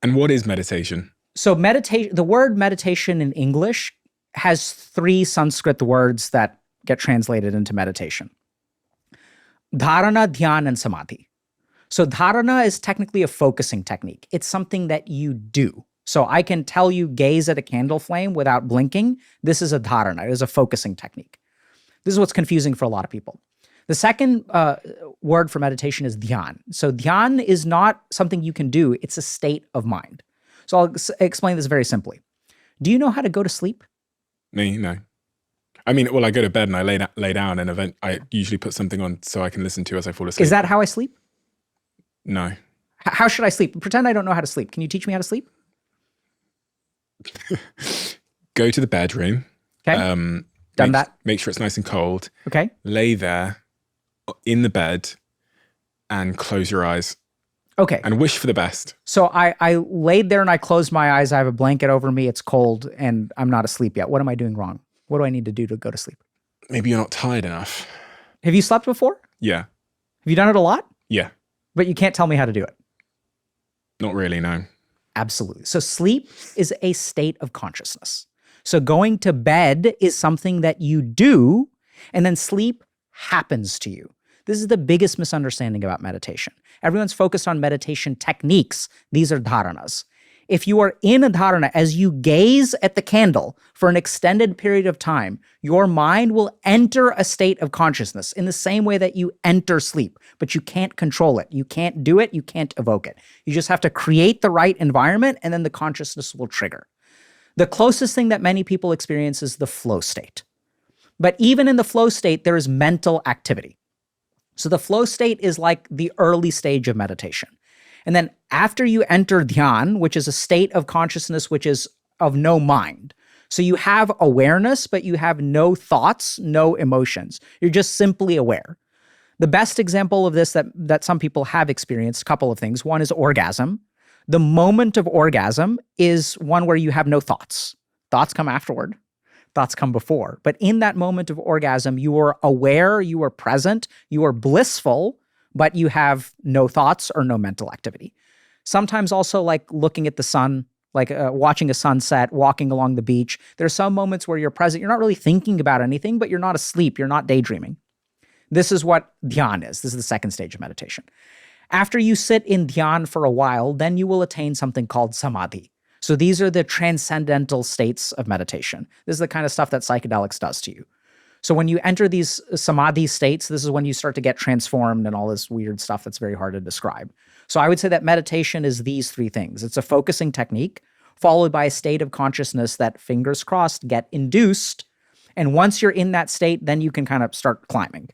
And what is meditation? So the word meditation in English has three Sanskrit words that get translated into meditation: dharana, dhyan, and samadhi. So dharana is technically a focusing technique. It's something that you do. So I can tell you gaze at a candle flame without blinking. This is a dharana. It is a focusing technique. This is what's confusing for a lot of people. The second word for meditation is dhyan. So dhyan is not something you can do. It's a state of mind. So I'll explain this very simply. Do you know how to go to sleep? Me? No. I mean, well, I go to bed and I lay down and I usually put something on so I can listen to as I fall asleep. Is that how I sleep? No. How should I sleep? Pretend I don't know how to sleep. Can you teach me how to sleep? Go to the bedroom. Okay. Done that. Make sure it's nice and cold. Okay. Lay there in the bed and close your eyes. Okay. And wish for the best. So I laid there and I closed my eyes. I have a blanket over me. It's cold and I'm not asleep yet. What am I doing wrong? What do I need to do to go to sleep? Maybe you're not tired enough. Have you slept before? Yeah. Have you done it a lot? Yeah. But you can't tell me how to do it. Not really, no. Absolutely. So sleep is a state of consciousness. So going to bed is something that you do, and then sleep happens to you. This is the biggest misunderstanding about meditation. Everyone's focused on meditation techniques. These are dharanas. If you are in a dharana, as you gaze at the candle for an extended period of time, your mind will enter a state of consciousness in the same way that you enter sleep, but you can't control it. You can't do it. You can't evoke it. You just have to create the right environment, and then the consciousness will trigger. The closest thing that many people experience is the flow state. But even in the flow state, there is mental activity. So the flow state is like the early stage of meditation. And then after you enter dhyan, which is a state of consciousness which is of no mind. So you have awareness, but you have no thoughts, no emotions. You're just simply aware. The best example of this that some people have experienced, a couple of things. One is orgasm. The moment of orgasm is one where you have no thoughts. Thoughts come afterward. Thoughts come before. But in that moment of orgasm, you are aware, you are present, you are blissful, but you have no thoughts or no mental activity. Sometimes also like looking at the sun, like watching a sunset, walking along the beach. There's some moments where you're present. You're not really thinking about anything, but you're not asleep. You're not daydreaming. This is what dhyan is. This is the second stage of meditation. After you sit in dhyan for a while, then you will attain something called samadhi. So these are the transcendental states of meditation. This is the kind of stuff that psychedelics does to you. So when you enter these samadhi states, this is when you start to get transformed and all this weird stuff that's very hard to describe. So I would say that meditation is these three things. It's a focusing technique followed by a state of consciousness that, fingers crossed, get induced. And once you're in that state, then you can kind of start climbing.